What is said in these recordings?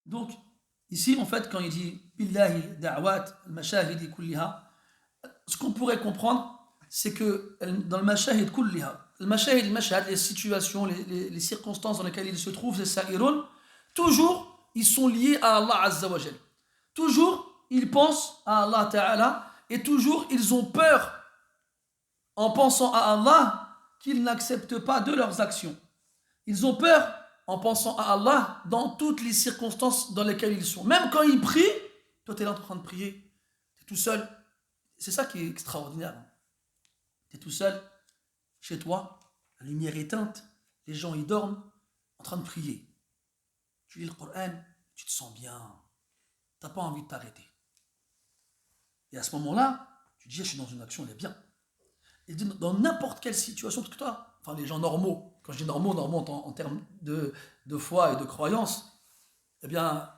Donc, ici, en fait, quand il dit Billahi da'wat al-mashahidi kulliha, ce qu'on pourrait comprendre, c'est que dans le mashahid kulliha, le mashahid, le mashahid, les situations, les circonstances dans lesquelles ils se trouvent, les sa'irun, toujours, ils sont liés à Allah Azza wa Jal. Toujours, ils pensent à Allah Ta'ala et toujours, ils ont peur en pensant à Allah qu'ils n'acceptent pas de leurs actions. Ils ont peur en pensant à Allah dans toutes les circonstances dans lesquelles ils sont. Même quand ils prient, toi tu es là en train de prier, tu es tout seul. C'est ça qui est extraordinaire. Tu es tout seul, chez toi, la lumière est éteinte, les gens ils dorment, en train de prier. Tu lis le Coran, tu te sens bien, tu n'as pas envie de t'arrêter. Et à ce moment-là, tu dis, je suis dans une action, elle est bien. Et dans n'importe quelle situation, parce que toi, enfin les gens normaux, quand je dis normaux, en termes de foi et de croyance, eh bien,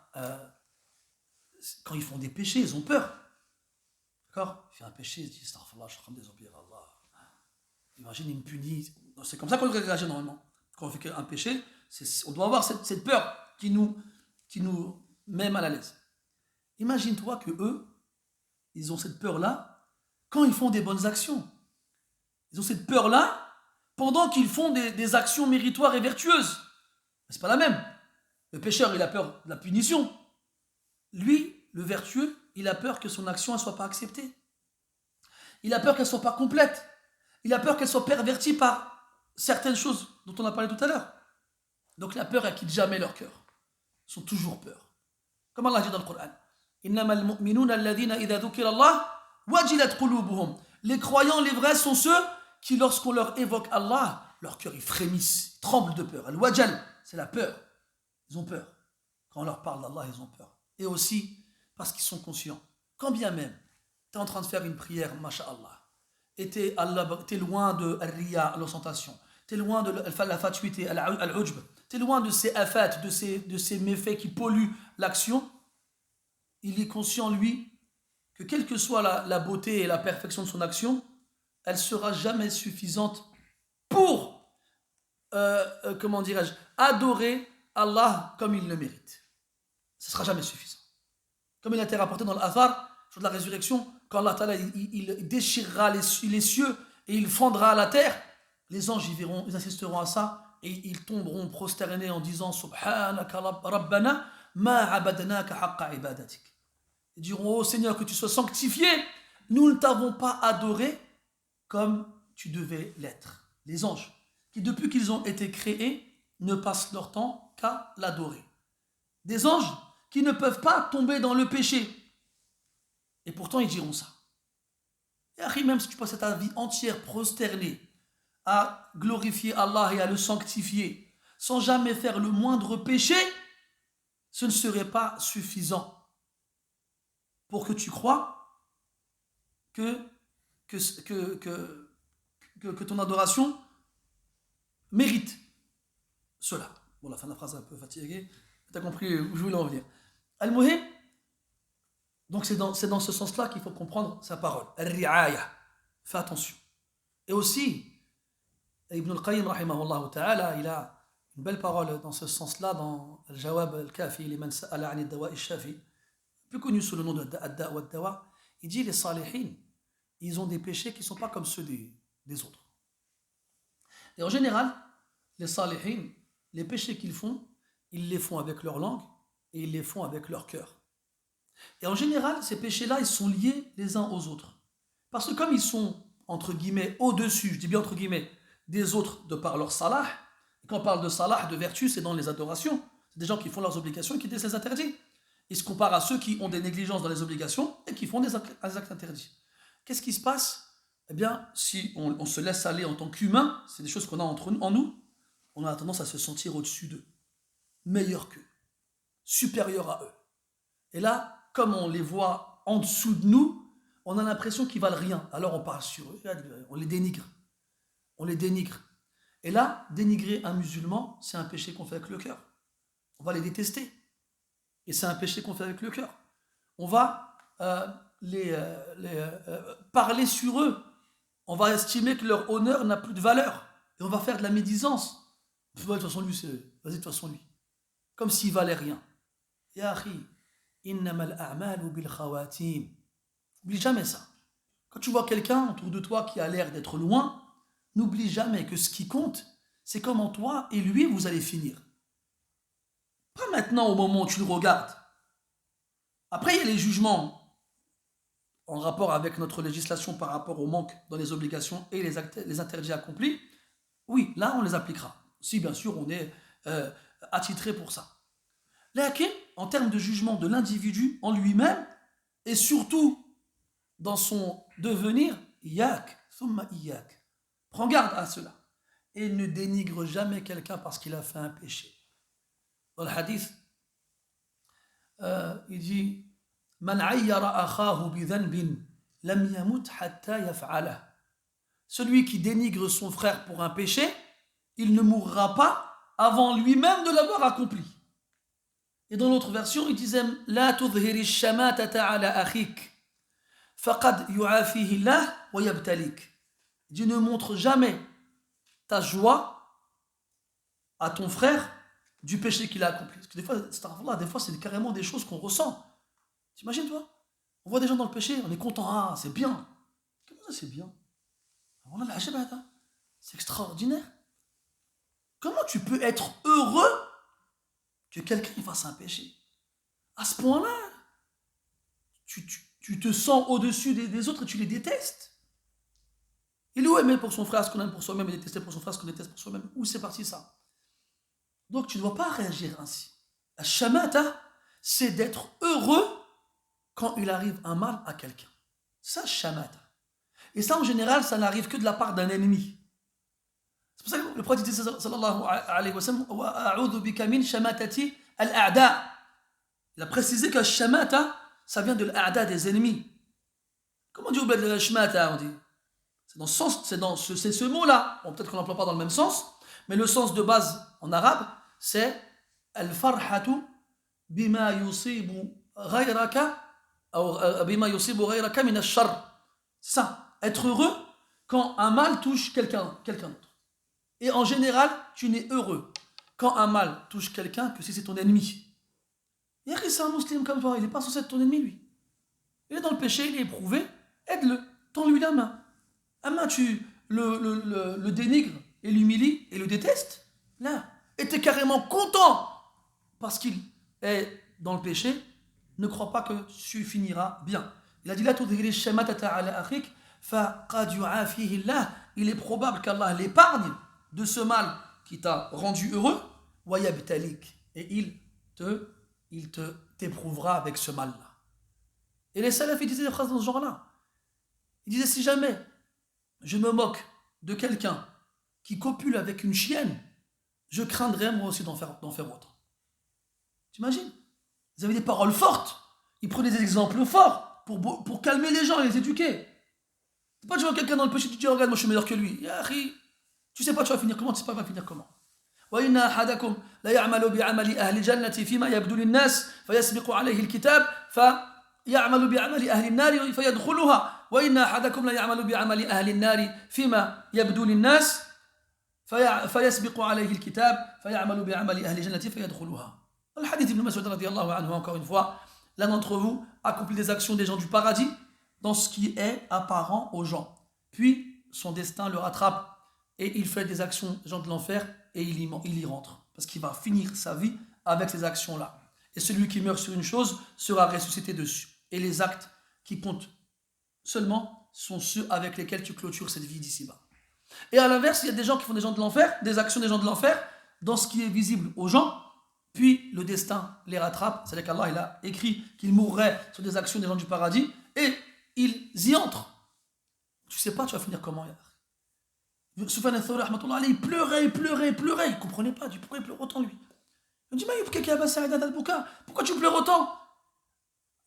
quand ils font des péchés, ils ont peur. D'accord? Il fait un péché, il dit, astaghfirullah, je suis en train de désobéir à Allah. Imagine, il me punit. C'est comme ça qu'on réagit normalement. Quand on fait un péché, on doit avoir cette peur qui nous met mal à l'aise. Imagine-toi que eux, ils ont cette peur-là quand ils font des bonnes actions. Ils ont cette peur-là pendant qu'ils font des actions méritoires et vertueuses. Mais c'est pas la même. Le pécheur, il a peur de la punition. Lui, le vertueux, il a peur que son action ne soit pas acceptée. Il a peur qu'elle ne soit pas complète. Il a peur qu'elle soit pervertie par certaines choses dont on a parlé tout à l'heure. Donc la peur, elle quitte jamais leur cœur. Ils sont toujours peur. Comme Allah dit dans le Coran. Les croyants, les vrais, sont ceux qui, lorsqu'on leur évoque Allah, leur cœur, ils frémissent, ils tremblent de peur. Al-wajal, c'est la peur. Ils ont peur. Quand on leur parle d'Allah, ils ont peur. Et aussi, parce qu'ils sont conscients. Quand bien même, tu es en train de faire une prière, masha'Allah, et tu es loin de al-riya, l'ostentation, tu es loin de la fatuité, al-ujb, tu es loin de ces afat, de ces méfaits qui polluent l'action, il est conscient, lui, que quelle que soit la beauté et la perfection de son action, elle ne sera jamais suffisante pour, comment dirais-je, adorer Allah comme il le mérite. Ce ne sera jamais suffisant. Comme il a été rapporté dans l'Athar, sur la résurrection, quand Allah Ta'ala, il déchirera les cieux et il fendra la terre, les anges y verront, ils assisteront à ça et ils tomberont prosternés en disant Subhanaka Rabbana ma abadnaka haqqa ibadatik. Ils diront, oh Seigneur, que tu sois sanctifié, nous ne t'avons pas adoré comme tu devais l'être. Les anges, qui depuis qu'ils ont été créés, ne passent leur temps qu'à l'adorer. Des anges qui ne peuvent pas tomber dans le péché. Et pourtant, ils diront ça. Et même si tu passes ta vie entière prosternée à glorifier Allah et à le sanctifier, sans jamais faire le moindre péché, ce ne serait pas suffisant pour que tu crois que ton adoration mérite cela. Bon, la fin de la phrase est un peu fatiguée, tu as compris où je voulais en venir. Al-Muhim, donc c'est dans ce sens-là qu'il faut comprendre sa parole. Al-Ri'aya, fais attention. Et aussi, Ibn al-Qayyim, rahimahullah ta'ala, il a une belle parole dans ce sens-là, dans Al-Jawab al-Kafi, liman sa'ala 'ani ad-dawa' al-shafi, plus connu sous le nom de Ad-Da wa Ad-Dawa. Il dit les salihin, ils ont des péchés qui ne sont pas comme ceux des autres. Et en général, les salihin, les péchés qu'ils font, ils les font avec leur langue et ils les font avec leur cœur. Et en général, ces péchés-là, ils sont liés les uns aux autres. Parce que comme ils sont, entre guillemets, au-dessus, je dis bien entre guillemets, des autres de par leur salah, et quand on parle de salah, de vertu, c'est dans les adorations. C'est des gens qui font leurs obligations et qui délaissent les interdits. Ils se comparent à ceux qui ont des négligences dans les obligations et qui font des actes interdits. Qu'est-ce qui se passe? Eh bien, si on se laisse aller en tant qu'humain, c'est des choses qu'on a en nous, on a tendance à se sentir au-dessus d'eux, meilleur qu'eux, supérieur à eux. Et là, comme on les voit en dessous de nous, on a l'impression qu'ils valent rien. Alors on parle sur eux, on les dénigre. On les dénigre. Et là, dénigrer un musulman, c'est un péché qu'on fait avec le cœur. On va les détester. Et c'est un péché qu'on fait avec le cœur. On va parler sur eux. On va estimer que leur honneur n'a plus de valeur. Et on va faire de la médisance. De toute façon, lui, vas-y, de toute façon, lui. Comme s'il valait rien. Ya akhi, innamal a'malu bil khawatim. N'oublie jamais ça. Quand tu vois quelqu'un autour de toi qui a l'air d'être loin, n'oublie jamais que ce qui compte, c'est comment toi et lui vous allez finir. Pas maintenant au moment où tu le regardes. Après, il y a les jugements en rapport avec notre législation par rapport au manque dans les obligations et les interdits accomplis. Oui, là, on les appliquera. Si, bien sûr, on est attitré pour ça. Là, en termes de jugement de l'individu en lui-même, et surtout dans son devenir, yak, thumma yak. Prends garde à cela. Et ne dénigre jamais quelqu'un parce qu'il a fait un péché. Dans le hadith, il dit Man ayyara akhahu bi dhanbin lam yamut hatta yaf'alah. Celui qui dénigre son frère pour un péché, il ne mourra pas avant lui-même de l'avoir accompli. Et dans l'autre version, il disait La tudhiri shamatata ala akhik faqad yu'afihi Allah wa yabtalik. Dieu ne montre jamais ta joie à ton frère du péché qu'il a accompli. Parce que des fois, c'est carrément des choses qu'on ressent. T'imagines, toi? On voit des gens dans le péché, on est content, ah, c'est bien. Comment ça, c'est bien? C'est extraordinaire. Comment tu peux être heureux que quelqu'un fasse un péché? À ce point-là, tu te sens au-dessus des autres et tu les détestes. Il est aimer pour son frère ce qu'on aime pour soi-même et détester pour son frère ce qu'on déteste pour soi-même. Où c'est parti ça? Donc tu ne dois pas réagir ainsi. La shamata, c'est d'être heureux quand il arrive un mal à quelqu'un. Ça, shamata. Et ça, en général, ça n'arrive que de la part d'un ennemi. C'est pour ça que le prophète dit sallallahu alayhi wa sallam wa a'udhu bika min shamatati al-a'da. Il a précisé que shamata, ça vient de l'a'da des ennemis. Comment on dit au bled de shamata, on dit? C'est ce mot-là. Bon, peut-être qu'on n'emploie pas dans le même sens, mais le sens de base en arabe, c'est al-farhatu bima yusibu ghayraka ou bima yusibu ghayraka min ash-sharr. C'est ça, être heureux quand un mal touche quelqu'un d'autre. Et en général, tu n'es heureux quand un mal touche quelqu'un que si c'est ton ennemi. Et c'est un musulman comme toi, il n'est pas censé être ton ennemi, lui. Il est dans le péché, il est éprouvé, aide-le, tends-lui la main. Ah main, tu le dénigres et l'humilies et le détestes, là, et tu es carrément content parce qu'il est dans le péché, ne crois pas que tu finiras bien. Il a dit là, il est probable qu'Allah l'épargne de ce mal qui t'a rendu heureux, et il t'éprouvera avec ce mal-là. Et les salafs, ils disaient des phrases dans ce genre-là. Ils disaient, si jamais je me moque de quelqu'un qui copule avec une chienne, je craindrais moi aussi d'en faire autant. T'imagines? Ils avaient des paroles fortes. Ils prenaient des exemples forts pour calmer les gens et les éduquer. C'est pas tu vois quelqu'un dans le péché, tu te dis, regarde, moi je suis meilleur que lui. Tu sais pas tu vas finir comment, tu sais pas tu vas finir comment. وإن أحدكم لا يعمل بعمل أهل الجنة فيما يبدو للناس فيسبق عليه الكتاب فيعمل بعمل أهل النار فيدخلها وإن أحدكم لا يعمل بعمل أهل النار فيما يبدو للناس فيسبق عليه الكتاب فيعمل بعمل أهل الجنة فيدخلها. Dans le hadith d'Ibn Mas'ud radiyallahu anhu, encore une fois, l'un d'entre vous accomplit des actions des gens du paradis dans ce qui est apparent aux gens. Puis son destin le rattrape et il fait des actions des gens de l'enfer et il y rentre. Parce qu'il va finir sa vie avec ces actions-là. Et celui qui meurt sur une chose sera ressuscité dessus. Et les actes qui comptent seulement sont ceux avec lesquels tu clôtures cette vie d'ici-bas. Et à l'inverse, il y a des gens qui font des gens de l'enfer, des actions des gens de l'enfer, dans ce qui est visible aux gens, puis le destin les rattrape. C'est-à-dire qu'Allah il a écrit qu'ils mourraient sur des actions des gens du paradis, et ils y entrent. Tu sais pas, tu vas finir comment? Soufiane al-Thawri, il pleurait, il ne comprenait pas, pourquoi il pleure autant lui? Il me dit, pourquoi tu pleures autant?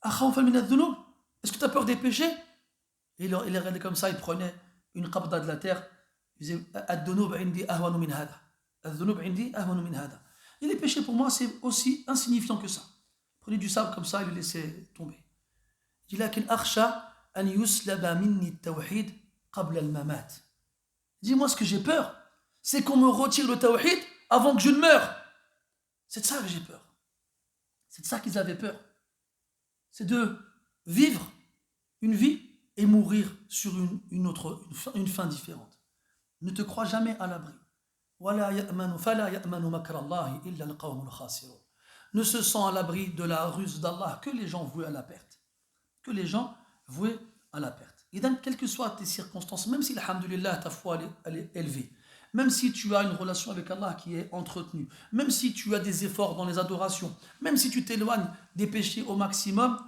Est-ce que tu as peur des péchés? Et il regardait comme ça, il prenait une qabda de la terre, il disait, et les péchés pour moi c'est aussi insignifiant que ça. Il prenait du sable comme ça, il le laissait tomber. Il dit, lakin akhsha an yuslaba minni at-tawhid qabla al-mamat. Dis-moi ce que j'ai peur, c'est qu'on me retire le tawhid avant que je ne meure. C'est de ça que j'ai peur. C'est de ça qu'ils avaient peur. C'est de vivre une vie et mourir sur une fin différente. Ne te crois jamais à l'abri. Ne se sent à l'abri de la ruse d'Allah que les gens vouent à la perte. Que les gens vouent à la perte. Et donc, quelles que soient tes circonstances, même si, alhamdulillah, ta foi elle est élevée, même si tu as une relation avec Allah qui est entretenue, même si tu as des efforts dans les adorations, même si tu t'éloignes des péchés au maximum,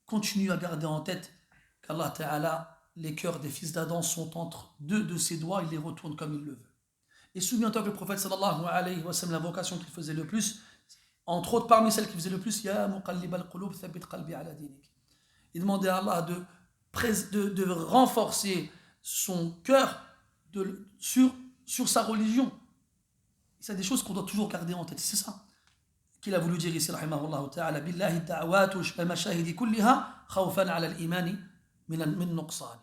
continue à garder en tête qu'Allah Ta'ala, les cœurs des fils d'Adam sont entre deux de ses doigts, il les retourne comme il le veut. Et souviens-toi que le prophète sallallahu alayhi wa sallam, la vocation qu'il faisait le plus, entre autres parmi celles qu'il faisait le plus, Ya muqallib al-qulub thabit qalbi ala dinik. Il demandait à Allah de renforcer son cœur sur sa religion. C'est des choses qu'on doit toujours garder en tête. C'est ça qu'il a voulu dire ici, rahimahullah ta'ala, billahi da'watu al-mashahidi kulliha khawfan ala al-imani min nuqsani.